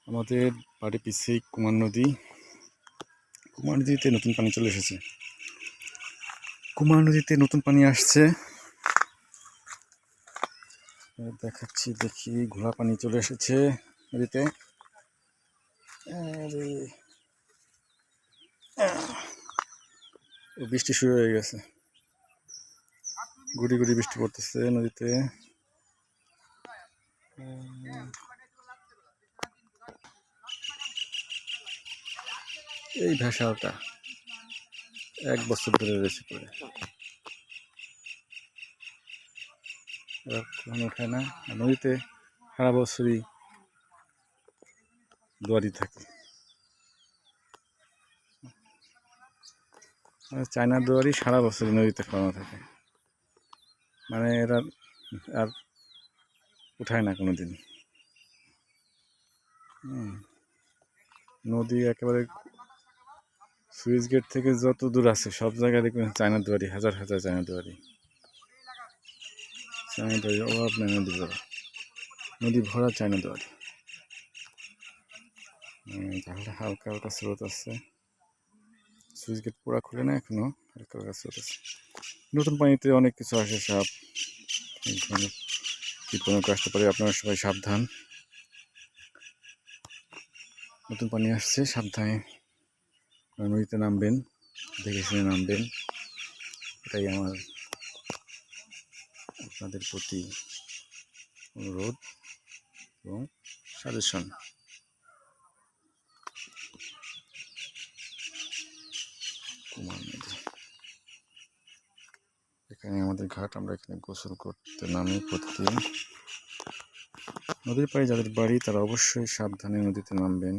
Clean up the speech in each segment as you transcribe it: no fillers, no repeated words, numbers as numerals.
আমাদের বাড়ি পিছেই কুমার নদী। কুমার নদীতে নতুন পানি চলে এসেছে। কুমার নদীতে নতুন পানি আসছে, দেখাচ্ছি। দেখি, ঘোলা পানি চলে এসেছে নদীতে। বৃষ্টি শুরু হয়ে গেছে, গুড়ি গুড়ি বৃষ্টি পড়তেছে নদীতে। এই ভেসালটা 1 বছর ধরে রয়েছে পরে, কখনো ওঠায় না। নদীতে সারা বছরই দুয়ারি থাকে। চায়না দুয়ারি সারা বছরই নদীতে ফেলানো থাকে, মানে এরা আর উঠায় না কোনোদিন। নদী একেবারে সুইচ গেট থেকে যত দূর আছে সব জায়গায় দেখবেন চায়না দুয়ারি, হাজার হাজার চায়না দুয়ারি। চায়না দুয়ারি অভাব নেই নদী ভরা, নদী ভরা চায়না দুয়ারি। তাহলে হালকা হালকা স্রোত আছে, সুইচ গেট পুরা খুলে না এখনো, হালকা হালকা স্রোত আছে। নতুন পানিতে অনেক কিছু আসে, সাপ, কীটপতঙ্গ আসতে পারে। আপনারা সবাই সাবধান, নতুন পানি আসছে, সাবধানে নদীতে নামবেন, দেখে শুনে নামবেন। এটাই আমার আপনাদের প্রতি অনুরোধ এবং সাজেশন। কুমার নদী, এখানে আমাদের ঘাট। আমরা এখানে গোসল করতে নামি প্রতিদিন। নদীর পাড়ে যাদের বাড়ি তারা অবশ্যই সাবধানে নদীতে নামবেন,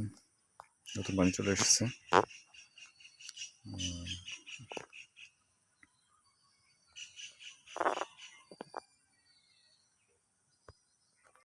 নতুন পানি চলে এসেছে।